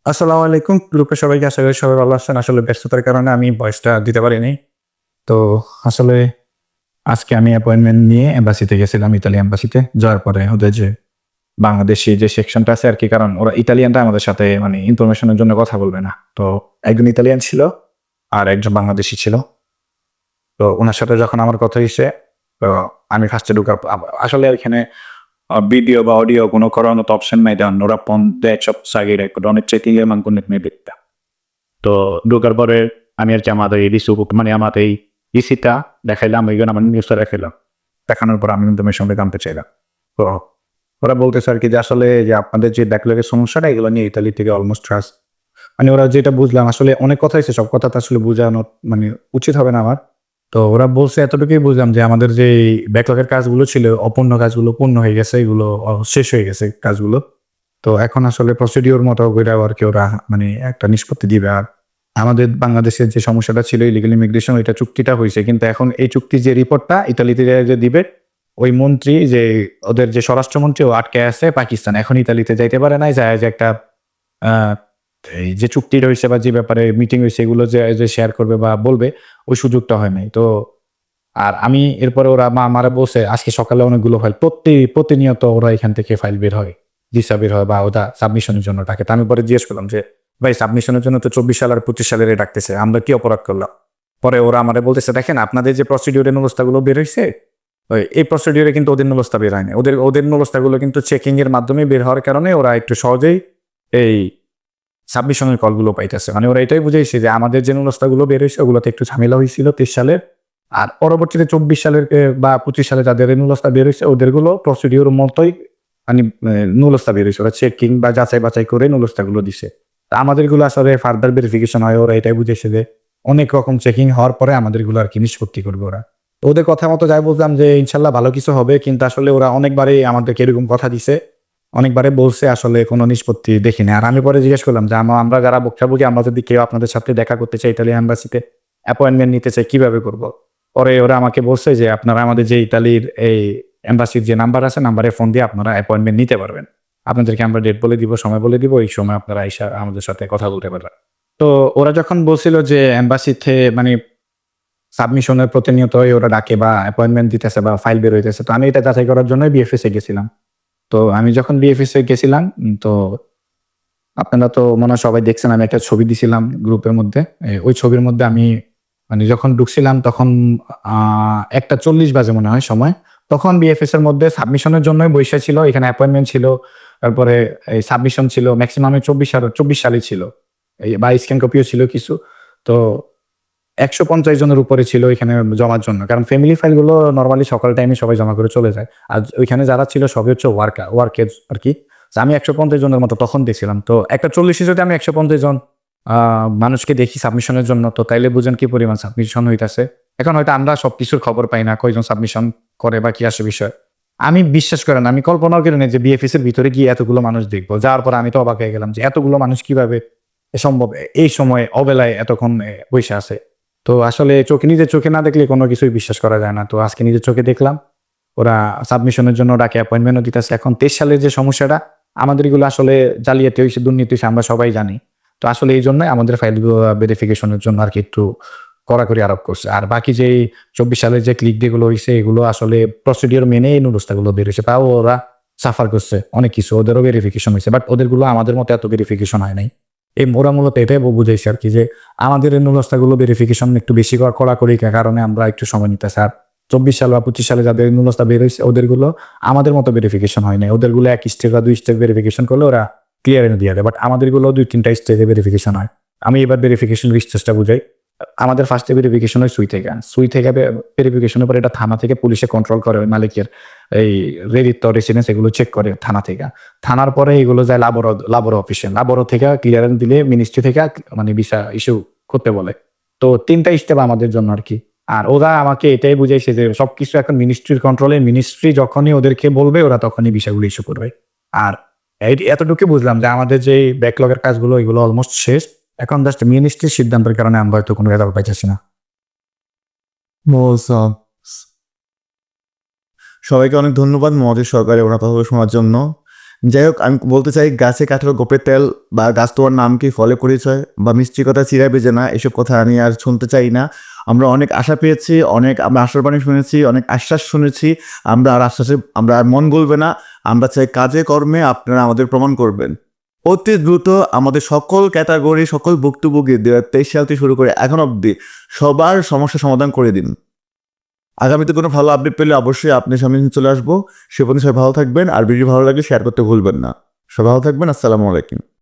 আসসালামু আলাইকুম। গ্রুপে সবাইকে আশা করি সবাই ভালো আছেন। আসলে ব্যস্ততার কারণে আমি ভয়েসটা দিতে পারিনি। তো আসলে আজকে আমি অ্যাপয়েন্টমেন্ট নিয়ে এম্বাসিতে গেছিলাম, ইতালি এম্বাসিতে। যাওয়ার পরে ওদের যে বাংলাদেশী যে সেকশনটা আছে আরকি, কারণ ওরা ইতালিয়ানরা আমাদের সাথে মানে ইনফরমেশন এর জন্য কথা বলবে না। তো একজন ইতালিয়ান ছিল আর একজন বাংলাদেশী ছিল। তো উনার সাথে যখন আমার কথা হইছে, তো আমি ফার্স্টে ঢুকার আসলে ওইখানে ভিডিও বা অডিও কোনো করার মতো অপশন নাই দেন। Ora ponte çok sagire con chatting এ মান কোন মেবিটা। তো ঢোকার পরে আমি আরকি আমাদের এই রিসিভ মানে আমাদের এই ইসিটা দেখাইলাম, ওইখানে আমার নিউজটা দেখাইলাম। দেখানোর পর আমি ইনফরমেশনটা জানতে চাইলাম। তো ওরা বলতেছে আরকি যে আসলে যে আপনাদের যে ব্যাকলগের সমস্যাটা এগুলো নিয়ে ইতালি থেকে অলমোস্ট ট্রাস্ট মানে ওরা যেটা বুঝলাম আসলে অনেক কথা হইছে, সব কথা তো আসলে বুঝানো মানে উচিত হবে না আমার। তো ওরা বলছে এতটুকুই বুঝলাম যে আমাদের যে ব্যাকলগের কাজগুলো ছিল, অপূর্ণ কাজগুলো পূর্ণ হয়ে গেছে, এগুলো শেষ হয়ে গেছে কাজগুলো। তো এখন আসলে প্রসিডিওর মতো করে আরকি ওরা মানে একটা নিষ্পত্তি দিবে। আর আমাদের বাংলাদেশের যে সমস্যাটা ছিল ইলিগাল ইমিগ্রেশন, ওইটা চুক্তিটা হইছে। কিন্তু এখন এই চুক্তির যে রিপোর্টটা ইতালিতে যে দিবে, ওই মন্ত্রী যে ওদের যে স্বরাষ্ট্রমন্ত্রী ও আটকায় আছে পাকিস্তানে। এখন ইতালিতে যাইতে পারে নাই। যায় যে একটা আ এই যে চুক্তিটা হইছে বা যে ব্যাপারে মিটিং হইছে এগুলো যে শেয়ার করবে বা বলবে, ওই সুযোগটা হয় নাই। তো আর আমি এরপরে ওরা আমারে বলছে আজকে সকালে অনেকগুলো ফাইল প্রতিনিয়ত ওরা এখান থেকে ফাইল বের হয়। ভিসা বের হয় বা ওটা সাবমিশনের জন্য ডাকে। তো আমি পরে জিজ্ঞেস করলাম যে, "ভাই সাবমিশনের জন্য তো ২৪ সাল আর ২৫ সালের ডাকতেছে। আমরা কি অপরাধ করলাম?" পরে ওরা আমারে বলতেছে, "দেখেন আপনাদের যে প্রসিডিউর এর নুলস্তাগুলো বের হইছে, এই প্রসিডিউর এ কিন্তু ওদের নুলস্তা বের হয় নাই। ওদের নুলস্তাগুলো কিন্তু চেকিং এর মাধ্যমে বের হওয়ার কারণে ওরা একটু সহজেই এই সাবমিশনের কলগুলো পাইতেছে।" মানে ওরা এটাই বুঝাইছে যে আমাদের যে নুলস্তাগুলো বের হইছে ওগুলোতে একটু ঝামেলা হইছিল ২৩ সালের। আর পরবর্তীতে ২৪ সালের বা ২৫ সালে যাদের এই নুলস্তা বের হইছে ওদেরগুলো প্রসিডিউর মতোই মানে নুলস্তা বের হইছে। ওরা চেকিং বা যাচাই-বাছাই করে নুলস্তাগুলো দিছে। তা আমাদেরগুলো আসলে ফার্দার ভেরিফিকেশন হয়। ওরা এটাই বুঝাইছে যে অনেক রকম চেকিং হওয়ার পরে আমাদেরগুলো আরকি নিষ্পত্তি করবে ওরা। তো ওদের কথা মতো যাই বুঝলাম যে ইনশাআল্লাহ ভালো কিছু হবে। কিন্তু আসলে ওরা অনেকবারই আমাদেরকে এরকম কথা দিছে। অনেকবারে বলছে আসলে কোন নিষ্পত্তি দেখি নাই। আর আমি পরে জিজ্ঞেস করলাম যে আমরা যারা ভুক্তভোগী আমরা যদি কেউ আপনাদের সাথে দেখা করতে চাই ইতালি এম্বাসিতে অ্যাপয়েন্টমেন্ট নিতে চাই কিভাবে করব? পরে ওরা আমাকে বলছে যে আপনারা আমাদের যে ইতালির এই এম্বাসির যে নাম্বার আছে নাম্বারে ফোন দিয়ে আপনারা অ্যাপয়েন্টমেন্ট নিতে পারবেন। আপনাদেরকে আমরা ডেট বলে দিব, সময় বলে দিব। এই সময় আপনারা আইসা আমাদের সাথে কথা বলতে পারবেন। তো ওরা যখন বলছিল যে এম্বাসিতে মানে সাবমিশনের প্রতিনিয়তই ওরা ডাকে বা অ্যাপয়েন্টমেন্ট দিতেছে বা ফাইল বের হইতেছে। তো আমি এটা যাচাই করার জন্যই বিএফএস এ গেছিলাম। তো আমি যখন বিএফএস এ গেছিলাম তো আপনারা তো মনে হয় সবাই দেখছেন আমি একটা ছবি দিছিলাম গ্রুপের মধ্যে। ওই ছবির মধ্যে আমি মানে যখন ঢুকছিলাম তখন ১টা ৪০ বাজে মনে হয় সময়। তখন বিএফএস এর মধ্যে সাবমিশনের জন্যই বইসা ছিল। এখানে অ্যাপয়েন্টমেন্ট ছিল। তারপরে এই সাবমিশন ছিল। মেক্সিমাম ২৪ সালেই ছিল। বা স্ক্যান কপিও ছিল কিছু। তো ১৫০ জনের উপরে ছিল এখানে জমার জন্য। কারণ ফ্যামিলি ফাইল গুলো নরমালি সকাল টাইমে সবাই জমা করে চলে যায়। আর ওইখানে যারা ছিল সবই হচ্ছে ওয়ার্কের আরকি। তো আমি ১৫০ জনের মতো তখন দেখছিলাম। তো একটা ৪০ এ যদি আমি ১৫০ জন আ মানুষকে দেখি সাবমিশনের জন্য তো তাইলে বুঝেন কি পরিমাণ সাবমিশন হইতাছে। এখন হয়তো আমরা সবকিছুর খবর পাই না, কয়জন সাবমিশন করে বা কি আসে বিষয়। আমি বিশ্বাস করেন আমি কল্পনাও করি নাই যে বিএফএস এর ভিতরে গিয়ে এতগুলো মানুষ দেখব। যাওয়ার পর আমি তো অবাক হয়ে গেলাম যে এতগুলো মানুষ কিভাবে সম্ভব এই সময়ে অবেলায় এতক্ষণ বইসা আছে। তো আসলে নিজের চোখে না দেখলে কোনো কিছুই বিশ্বাস করা যায় না। তো আজকে নিজের চোখে দেখলাম। ওরা সাবমিশনের জন্য ডাকে অ্যাপয়েন্টমেন্টও দিতেছে। এখন ২৩ সালের যে সমস্যাটা আমাদের এগুলো আসলে জালিয়াতি হইছে, দুর্নীতি হইছে আমরা সবাই জানি। তো আসলে এইজন্যই আমাদের ফাইলগুলো ভেরিফিকেশন এর জন্য আরকি একটু কড়াকড়ি আরোপ করছে। আর বাকি যেই ২৪ সালের যে ক্লিক ডে গুলো হইছে এগুলো আসলে প্রসিডিউর মেনে এই নুরুস্তাগুলো বের হইছে। তাও ওরা সাফার করছে অনেক কিছু। ওদেরও ভেরিফিকেশন হইছে। বাট ওদেরগুলো আমাদের মতো এত ভেরিফিকেশন হয় নাই। ওরা মূলত এটাই বুঝাইছে আরকি যে আমাদের এই নুরুস্তাগুলো ভেরিফিকেশন একটু বেশি কড়াকড়ি কারণে আমরা একটু সময় নিতেছি। আর ২৪ সাল বা ২৫ সালে যাদের নুরুস্তা বের হইছে ওদেরগুলো আমাদের মতো ভেরিফিকেশন হয় নাই। ওদেরগুলো ১ স্টেপ বা ২ স্টেপ ভেরিফিকেশন করলে ওরা ক্লিয়ার এনে দিয়ে দেয়। বাট আমাদেরগুলো ২-৩ টা স্টেজে ভেরিফিকেশন হয়। আমি এবার ভেরিফিকেশন স্টেজটা বুঝাই। আমাদের ফার্স্ট এ ভেরিফিকেশন হয় সুই থেকে। সুই থেকে ভেরিফিকেশনের পরে এটা থানা থেকে পুলিশে কন্ট্রোল করে ওই মালিকের এই রেসিডেন্স এগুলো চেক করে থানা থেকে। থানার পরে এগুলো যায় লাবর অফিসে। লাবর থেকে ক্লিয়ারেন্স দিলে মিনিস্ট্রি থেকে মানে ভিসা ইস্যু করতে বলে। তো ৩ টা স্টেপ আমাদের জন্য আরকি। আর ওরা আমাকে এটাই বুঝাইছে যে সবকিছু এখন মিনিস্ট্রির কন্ট্রোলে। মিনিস্ট্রি যখনই ওদেরকে বলবে ওরা তখনই ভিসাগুলো ইস্যু করবে। আর এতটুকু বুঝলাম যে আমাদের যে ব্যাকলগ এর কাজগুলো এগুলো অলমোস্ট শেষ। এখন জাস্ট মিনিস্ট্রির সিদ্ধান্তের কারণে আমরা হয়তো কোনো রেজাল্ট পাইতেছি না। বুঝলাম। সবাইকে অনেক ধন্যবাদ মহাদেশ সহকারে ওনার কথাগুলো শোনার জন্য। যাই হোক, আমি বলতে চাই গাছে কাঠের গোপের তেল বা গাছ তোমার নাম কি ফলে পরিচয় বা মিষ্টি কথা চিরা বেজে না, এসব কথা আমি আর শুনতে চাই না। আমরা অনেক আশা পেয়েছি, আমরা আশার বাণী শুনেছি, অনেক আশ্বাস শুনেছি। আমরা আর মন গলবে না। আমরা চাই কাজে কর্মে আপনারা আমাদের প্রমাণ করবেন। অতি দ্রুত আমাদের সকল ক্যাটাগরি, সকল ভুক্তভোগী 2023 সাল থেকে শুরু করে এখন অবধি সবার সমস্যা সমাধান করে দিন। আগামীতে কোনো ভালো আপডেট পেলে অবশ্যই আপনার সামনে নিয়ে চলে আসবো। সে পর্যন্ত সবাই ভালো থাকবেন, আর ভিডিও ভালো লাগলে শেয়ার করতে ভুলবেন না। সবাই ভালো থাকবেন। আসসালামু আলাইকুম।